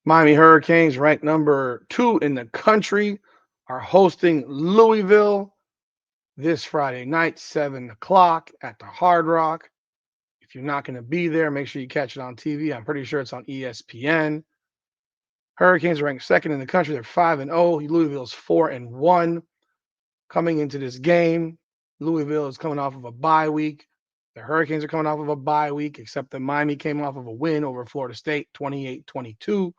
Miami Hurricanes, ranked number 2 in the country, are hosting Louisville this Friday night, 7 o'clock at the Hard Rock. If you're not going to be there, make sure you catch it on TV. I'm pretty sure it's on ESPN. Hurricanes are ranked second in the country. They're 5-0. Louisville's 4-1 coming into this game. Louisville is coming off of a bye week. The Hurricanes are coming off of a bye week, except that Miami came off of a win over Florida State 28-22,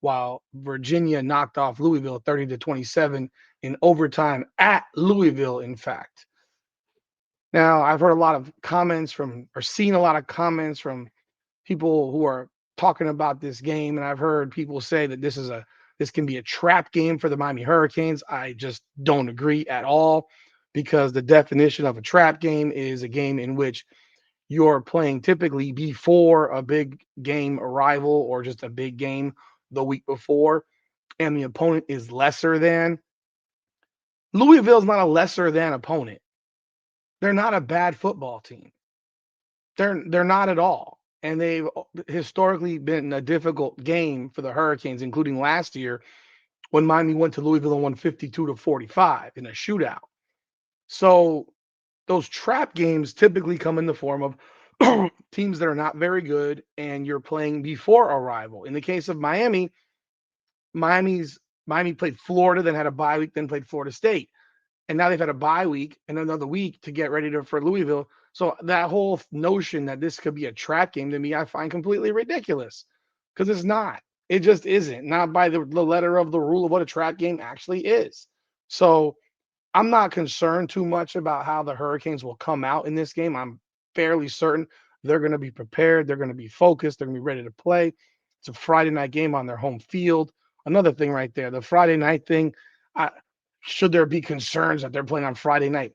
while Virginia knocked off Louisville 30-27 in overtime at Louisville, in fact. Now, I've heard a lot of comments from, or seen a lot of comments from people who are talking about this game, and I've heard people say that this can be a trap game for the Miami Hurricanes. I just don't agree at all because the definition of a trap game is a game in which you're playing typically before a big game arrival or just a big game the week before, and the opponent is lesser than. Louisville's not a lesser than opponent. They're not a bad football team. They're not at all. And they've historically been a difficult game for the Hurricanes, including last year when Miami went to Louisville and won 52-45 in a shootout. So those trap games typically come in the form of teams that are not very good and you're playing before arrival. In the case of Miami played Florida, then had a bye week, then played Florida State. And now they've had a bye week and another week to get ready for Louisville. So that whole notion that this could be a trap game to me, I find completely ridiculous because it's not. It just isn't. Not by the letter of the rule of what a trap game actually is. So I'm not concerned too much about how the Hurricanes will come out in this game. I'm fairly certain they're going to be prepared. They're going to be focused. They're going to be ready to play. It's a Friday night game on their home field. Another thing right there, the Friday night thing. I, should there be concerns that they're playing on Friday night?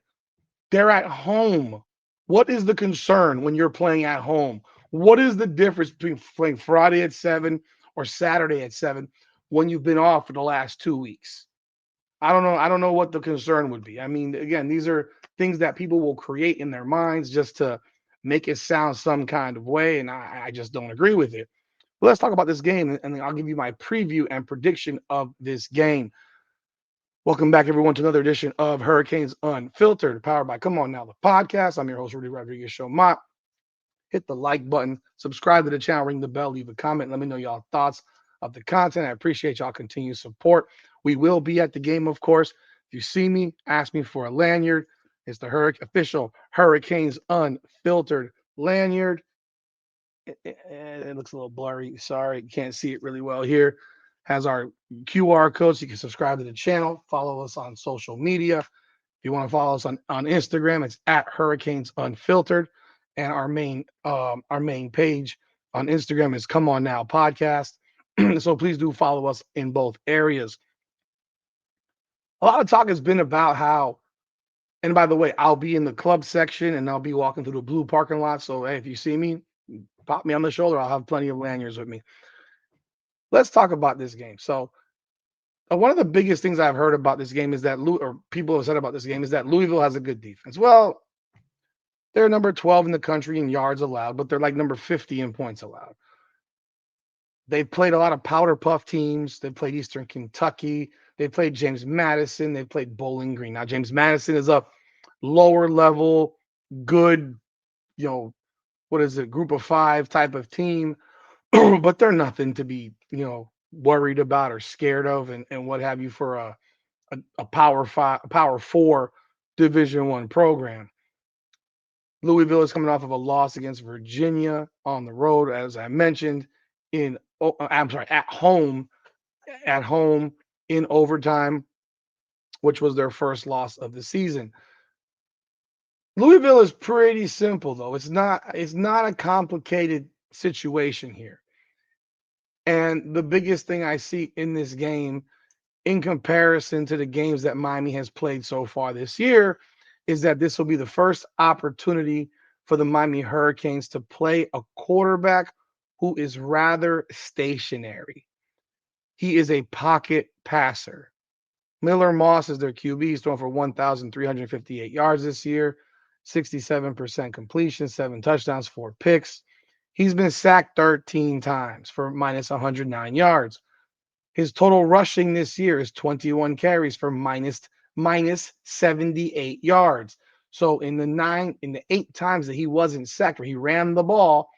They're at home. What is the concern when you're playing at home? What is the difference between playing Friday at 7 or Saturday at 7 when you've been off for the last 2 weeks? I don't know. I don't know what the concern would be. I mean, again, these are things that people will create in their minds just to make it sound some kind of way, and I just don't agree with it. But let's talk about this game, and then I'll give you my preview and prediction of this game. Welcome back, everyone, to another edition of Hurricanes Unfiltered, powered by Come On Now, the podcast. I'm your host, Rudy Rodriguez Show. Hit the like button, subscribe to the channel, ring the bell, leave a comment. Let me know y'all thoughts of the content. I appreciate y'all continued support. We will be at the game, of course. If you see me, ask me for a lanyard. It's the official Hurricanes Unfiltered lanyard. It looks a little blurry. Sorry, can't see it really well here. Has our QR code so you can subscribe to the channel. Follow us on social media. If you want to follow us on Instagram, it's at Hurricanes Unfiltered. And our main page on Instagram is Come On Now Podcast. So please do follow us in both areas. A lot of talk has been about how, and by the way, I'll be in the club section and I'll be walking through the blue parking lot. So hey, if you see me, pop me on the shoulder. I'll have plenty of lanyards with me. Let's talk about this game. So one of the biggest things I've heard about this game is that or people have said about this game is that Louisville has a good defense. Well, they're number 12 in the country in yards allowed, but they're like number 50 in points allowed. They've played a lot of powder puff teams. They've played Eastern Kentucky. They've played James Madison. They've played Bowling Green. Now, James Madison is a lower level, good, what is it, group of five type of team, but they're nothing to be, worried about or scared of and what have you for a power four Division One program. Louisville is coming off of a loss against Virginia on the road, as I mentioned, at home in overtime, which was their first loss of the season. Louisville is pretty simple, though. It's not a complicated situation here. And the biggest thing I see in this game, in comparison to the games that Miami has played so far this year, is that this will be the first opportunity for the Miami Hurricanes to play a quarterback who is rather stationary. He is a pocket passer. Miller Moss is their QB. He's thrown for 1,358 yards this year, 67% completion, 7 touchdowns, 4 picks. He's been sacked 13 times for minus 109 yards. His total rushing this year is 21 carries for minus 78 yards. So in the 8 times that he wasn't sacked, where he ran the ball,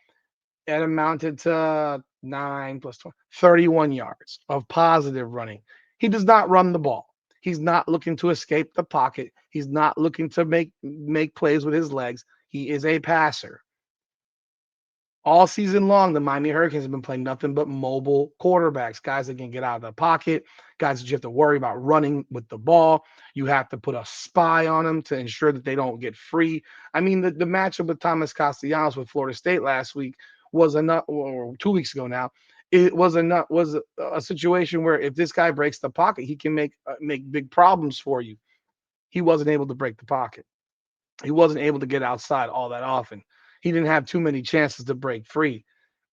it amounted to 9 plus 20, 31 yards of positive running. He does not run the ball. He's not looking to escape the pocket. He's not looking to make plays with his legs. He is a passer. All season long, the Miami Hurricanes have been playing nothing but mobile quarterbacks, guys that can get out of the pocket, guys that you have to worry about running with the ball. You have to put a spy on them to ensure that they don't get free. I mean, the matchup with Thomas Castellanos with Florida State last week was enough, or 2 weeks ago now. It was a situation where if this guy breaks the pocket, he can make big problems for you. He wasn't able to break the pocket. He wasn't able to get outside all that often. He didn't have too many chances to break free.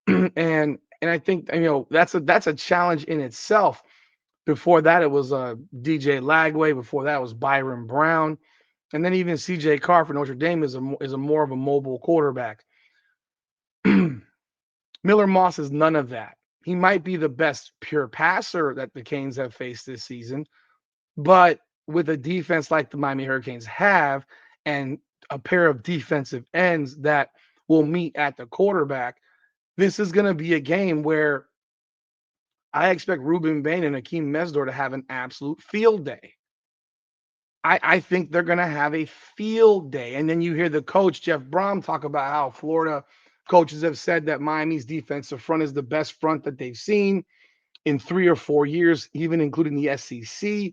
And I think that's a challenge in itself. Before that, it was DJ Lagway. Before that, it was Byron Brown, and then even CJ Carr for Notre Dame is a more of a mobile quarterback. Miller Moss is none of that. He might be the best pure passer that the Canes have faced this season, but with a defense like the Miami Hurricanes have, and a pair of defensive ends that will meet at the quarterback, this is going to be a game where I expect Ruben Bain and Akeem Mesdor to have an absolute field day. I think they're going to have a field day. And then you hear the coach, Jeff Brom, talk about how Florida coaches have said that Miami's defensive front is the best front that they've seen in 3 or 4 years, even including the SEC.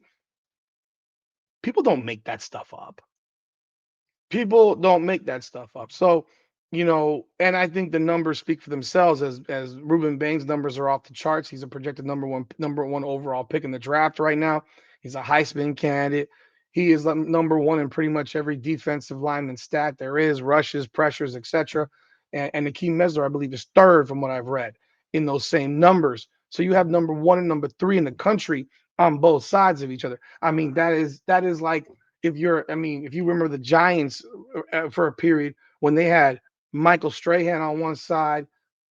People don't make that stuff up. People don't make that stuff up. So, and I think the numbers speak for themselves. As Ruben Bain's numbers are off the charts. He's a projected number one overall pick in the draft right now. He's a Heisman candidate. He is number one in pretty much every defensive lineman stat there is: rushes, pressures, etc. And Akeem Mesler, I believe, is third from what I've read in those same numbers. So you have number one and number three in the country on both sides of each other. I mean, that is like, if you remember the Giants for a period when they had Michael Strahan on one side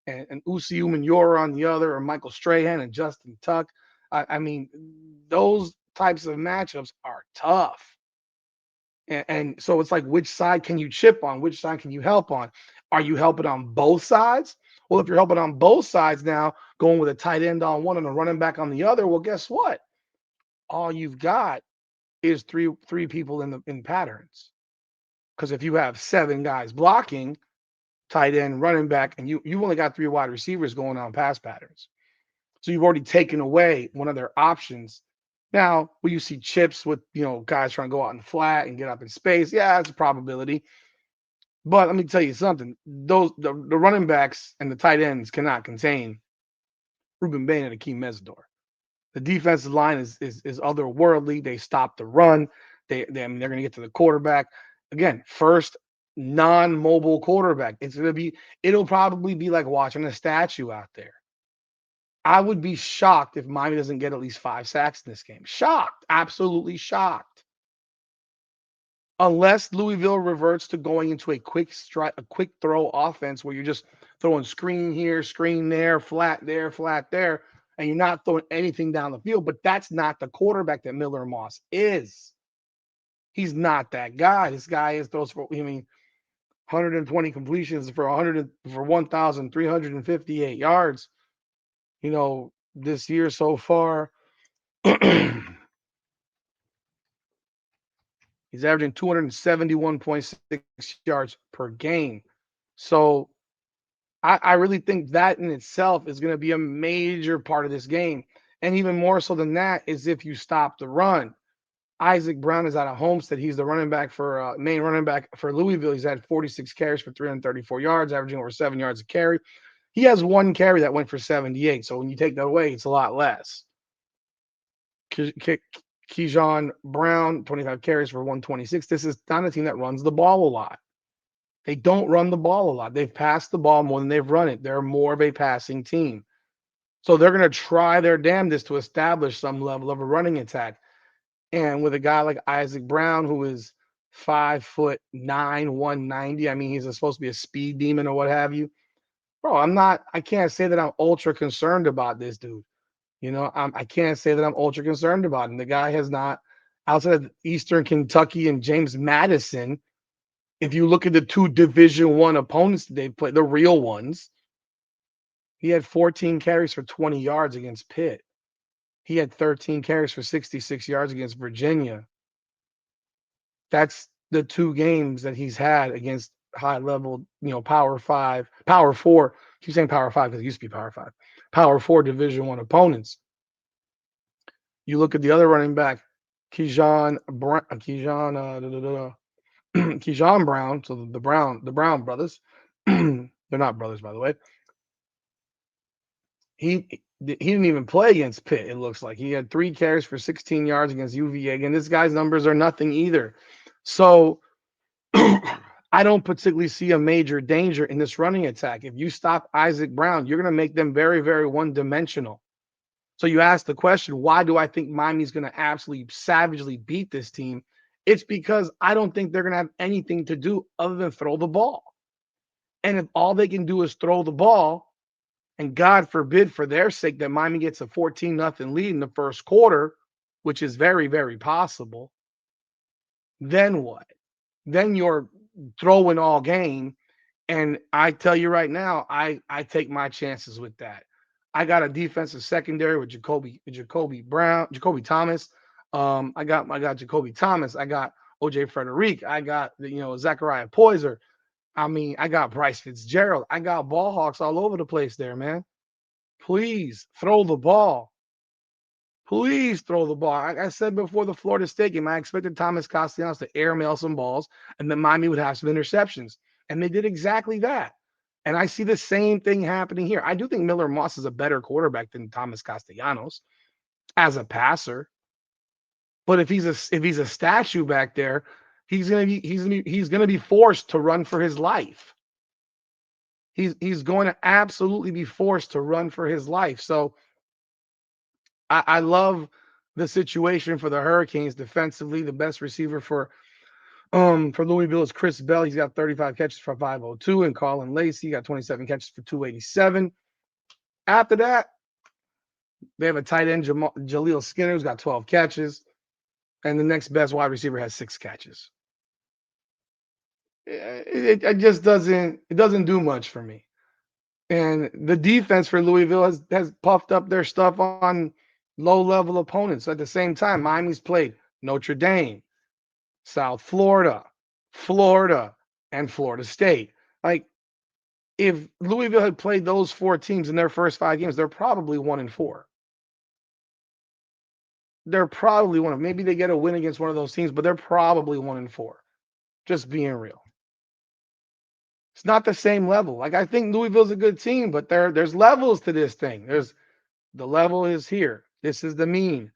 and Usi Umenyiora on the other, or Michael Strahan and Justin Tuck. I mean, those types of matchups are tough. And so it's like, which side can you chip on? Which side can you help on? Are you helping on both sides? Well, if you're helping on both sides now, going with a tight end on one and a running back on the other, well, guess what? All you've got is three people in patterns. Because if you have 7 guys blocking, tight end, running back, and you've only got 3 wide receivers going on pass patterns. So you've already taken away one of their options. Now, will you see chips with guys trying to go out in the flat and get up in space? Yeah, it's a probability. But let me tell you something. The running backs and the tight ends cannot contain Ruben Bain and Akeem Mesdor. The defensive line is otherworldly. They stop the run. They're going to get to the quarterback. Again, first non-mobile quarterback. It'll probably be like watching a statue out there. I would be shocked if Miami doesn't get at least 5 sacks in this game. Shocked, absolutely shocked. Unless Louisville reverts to going into a quick throw offense where you're just throwing screen here, screen there, flat there, and you're not throwing anything down the field. But that's not the quarterback that Miller Moss is. He's not that guy. This guy throws for 120 completions for 1,358 yards. This year so far. He's averaging 271.6 yards per game. So I really think that in itself is going to be a major part of this game. And even more so than that is if you stop the run. Isaac Brown is out of Homestead. He's the main running back for Louisville. He's had 46 carries for 334 yards, averaging over 7 yards a carry. He has 1 carry that went for 78. So when you take that away, it's a lot less. Keyshawn Brown, 25 carries for 126. This is not a team that runs the ball a lot. They don't run the ball a lot. They've passed the ball more than they've run it. They're more of a passing team. So they're going to try their damnedest to establish some level of a running attack. And with a guy like Isaac Brown, who is 5'9", 190, I mean, he's supposed to be a speed demon or what have you. Bro, I can't say that I'm ultra concerned about this dude. I can't say that I'm ultra concerned about him. The guy has not, outside of Eastern Kentucky and James Madison, if you look at the two Division One opponents that they played, the real ones, he had 14 carries for 20 yards against Pitt. He had 13 carries for 66 yards against Virginia. That's the two games that he's had against high level, Power Five, Power Four. I keep saying Power Five because it used to be Power Five, Power Four Division One opponents. You look at the other running back, Keyshawn Keyshawn Brown. So the Brown brothers. They're not brothers, by the way. He didn't even play against Pitt. It looks like he had 3 carries for 16 yards against UVA. Again, this guy's numbers are nothing either. So I don't particularly see a major danger in this running attack. If you stop Isaac Brown, you're going to make them very, very one-dimensional. So you ask the question, why do I think Miami's going to absolutely savagely beat this team? It's because I don't think they're going to have anything to do other than throw the ball. And if all they can do is throw the ball, and God forbid for their sake that Miami gets a 14-0 lead in the first quarter, which is very, very possible, then what? Then you're throwing all game. And I tell you right now, I take my chances with that. I got a defensive secondary with Jacoby Thomas. I got Jacoby Thomas. I got OJ Frederick. I got Zachariah Poyser. I got Bryce Fitzgerald. I got ball hawks all over the place there, man. Please throw the ball. Please throw the ball. Like I said before the Florida State game, I expected Thomas Castellanos to airmail some balls, and then Miami would have some interceptions. And they did exactly that. And I see the same thing happening here. I do think Miller Moss is a better quarterback than Thomas Castellanos as a passer. But if he's a statue back there, he's gonna be forced to run for his life. He's going to absolutely be forced to run for his life. So I love the situation for the Hurricanes defensively. The best receiver for Louisville is Chris Bell. He's got 35 catches for 502, and Colin Lacey got 27 catches for 287. After that, they have a tight end, Jaleel Skinner, who's got 12 catches, and the next best wide receiver has 6 catches. It just doesn't do much for me. And the defense for Louisville has puffed up their stuff on low-level opponents. At the same time, Miami's played Notre Dame, South Florida, and Florida State. Like, if Louisville had played those 4 teams in their first 5 games, they're probably 1-4. They're probably maybe they get a win against one of those teams, but they're probably 1-4. Just being real. It's not the same level. Like, I think Louisville's a good team, but there's levels to this thing. The level is here. This is the mean.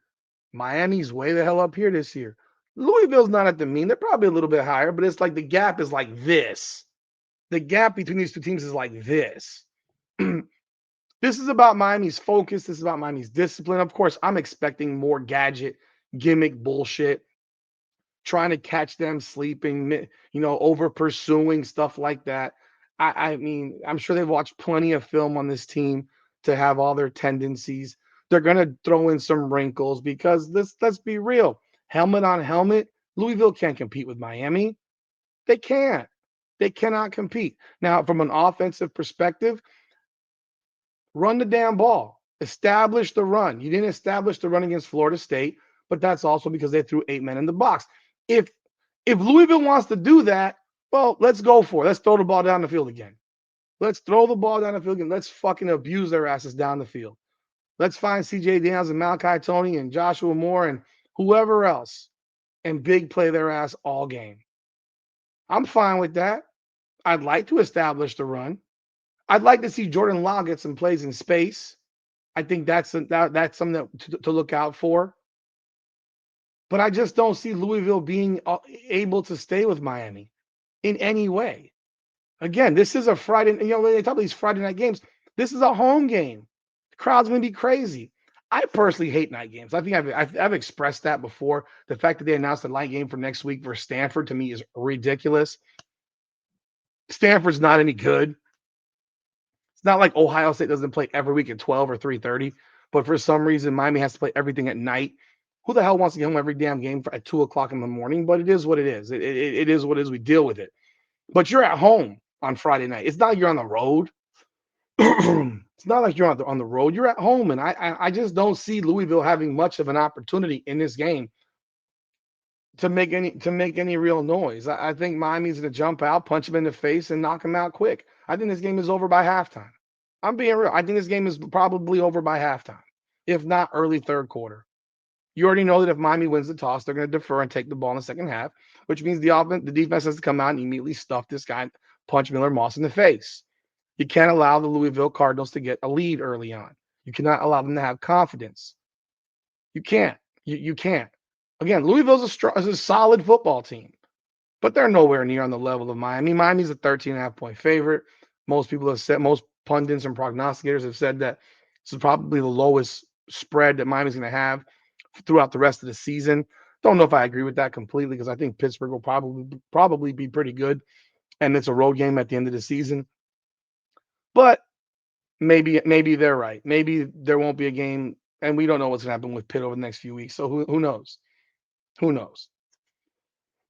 Miami's way the hell up here this year. Louisville's not at the mean. They're probably a little bit higher, but it's like the gap is like this. The gap between these two teams is like this. This is about Miami's focus. This is about Miami's discipline. Of course, I'm expecting more gadget, gimmick bullshit, trying to catch them sleeping, over pursuing, stuff like that. I'm sure they've watched plenty of film on this team to have all their tendencies. They're going to throw in some wrinkles because let's be real. Helmet on helmet, Louisville can't compete with Miami. They can't. They cannot compete. Now, from an offensive perspective, run the damn ball. Establish the run. You didn't establish the run against Florida State, but that's also because they threw 8 men in the box. If Louisville wants to do that, well, let's go for it. Let's throw the ball down the field again. Let's throw the ball down the field again. Let's fucking abuse their asses down the field. Let's find CJ Daniels and Malachi Tony and Joshua Moore and whoever else and big play their ass all game. I'm fine with that. I'd like to establish the run. I'd like to see Jordan Lau get some plays in space. I think that's something to look out for. But I just don't see Louisville being able to stay with Miami in any way. Again, this is a Friday. They talk about these Friday night games. This is a home game. The crowd's going to be crazy. I personally hate night games. I think I've expressed that before. The fact that they announced a night game for next week for Stanford to me is ridiculous. Stanford's not any good. It's not like Ohio State doesn't play every week at 12 or 3:30. But for some reason, Miami has to play everything at night. Who the hell wants to get home every damn game at 2 o'clock in the morning? But it is what it is. It is what it is. We deal with it. But you're at home on Friday night. It's not like you're on the road. It's not like you're on the road. You're at home, and I just don't see Louisville having much of an opportunity in this game to make any real noise. I think Miami's gonna jump out, punch him in the face, and knock him out quick. I think this game is over by halftime. I'm being real. I think this game is probably over by halftime, if not early third quarter. You already know that if Miami wins the toss, they're going to defer and take the ball in the second half, which means the defense has to come out and immediately stuff this guy, punch Miller Moss in the face. You can't allow the Louisville Cardinals to get a lead early on. You cannot allow them to have confidence. You can't. You can't. Again, is a solid football team, but they're nowhere near on the level of Miami. Miami's a 13.5 point favorite. Most pundits and prognosticators have said that this is probably the lowest spread that Miami's going to have throughout the rest of the season. Don't know if I agree with that completely because I think Pittsburgh will probably be pretty good, and it's a road game at the end of the season. But maybe they're right. Maybe there won't be a game, and we don't know what's going to happen with Pitt over the next few weeks. So who knows? Who knows?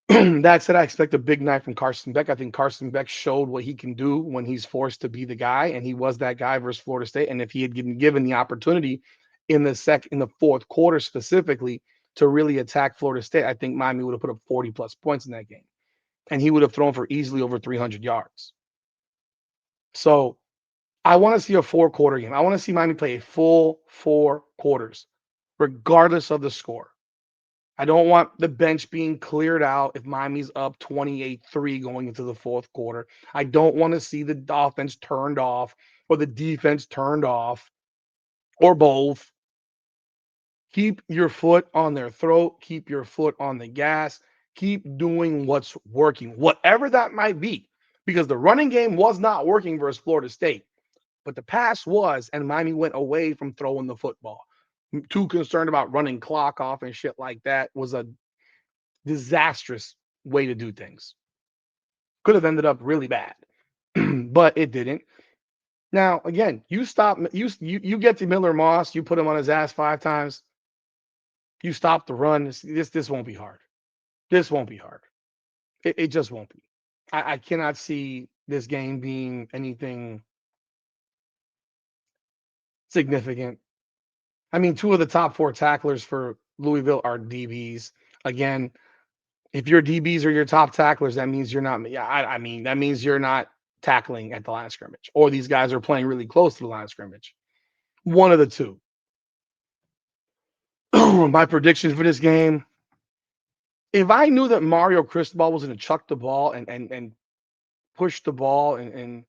That said, I expect a big night from Carson Beck. I think Carson Beck showed what he can do when he's forced to be the guy, and he was that guy versus Florida State. And if he had been given the opportunity in the fourth quarter specifically to really attack Florida State, I think Miami would have put up 40 plus points in that game, and he would have thrown for easily over 300 yards. So I want to see a 4 quarter game. I want to see Miami play a full 4 quarters, regardless of the score. I don't want the bench being cleared out if Miami's up 28-3 going into the fourth quarter. I don't want to see the offense turned off or the defense turned off or both. Keep your foot on their throat. Keep your foot on the gas. Keep doing what's working, whatever that might be, because the running game was not working versus Florida State, but the pass was, and Miami went away from throwing the football. Too concerned about running clock off and shit like that was a disastrous way to do things. Could have ended up really bad, but it didn't. Now, again, you get to Miller Moss, you put him on his ass 5 times, you stop the run. This won't be hard. This won't be hard. It just won't be. I cannot see this game being anything significant. I mean, 2 of the top 4 tacklers for Louisville are DBs. Again, if your DBs are your top tacklers, that means you're not. Yeah, I mean that means you're not tackling at the line of scrimmage, or these guys are playing really close to the line of scrimmage. One of the two. My predictions for this game: if I knew that Mario Cristobal was going to chuck the ball and push the ball and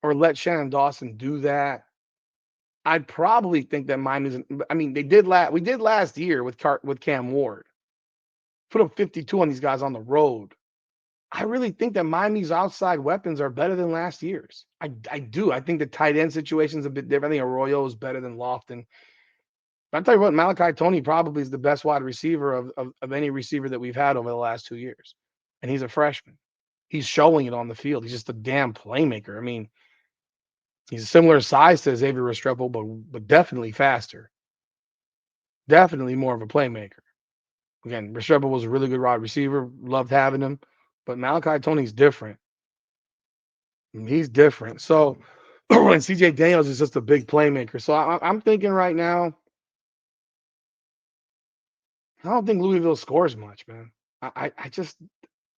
or let Shannon Dawson do that, I'd probably think that Miami's. I mean, we did last year with Cam Ward. Put up 52 on these guys on the road. I really think that Miami's outside weapons are better than last year's. I do. I think the tight end situation is a bit different. I think Arroyo is better than Lofton. But I'll tell you what, Malachi Tony probably is the best wide receiver of any receiver that we've had over the last 2 years. And he's a freshman. He's showing it on the field. He's just a damn playmaker. I mean, he's a similar size to Xavier Restrepo, but definitely faster. Definitely more of a playmaker. Again, Restrepo was a really good wide receiver. Loved having him. But Malachi Tony's different. He's different. So, and CJ Daniels is just a big playmaker. So I'm thinking right now, I don't think Louisville scores much, man. I just,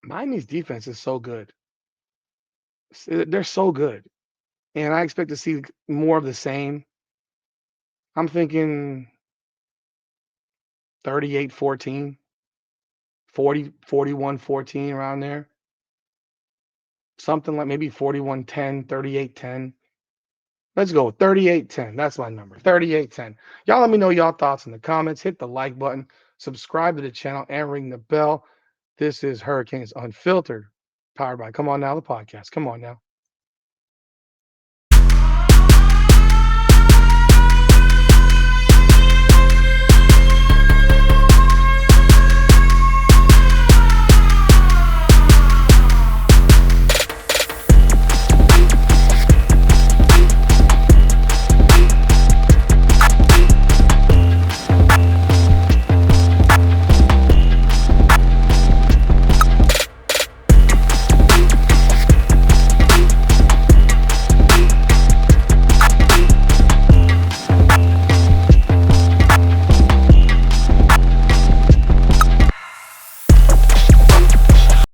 Miami's defense is so good. They're so good. And I expect to see more of the same. I'm thinking 38-14, 41-14 around there. Something like maybe 41-10, 38-10. Let's go 38-10. That's my number. 38-10. Y'all let me know y'all thoughts in the comments. Hit the like button, subscribe to the channel, and ring the bell. This is Hurricanes Unfiltered, powered by Come On Now, the podcast. Come on now.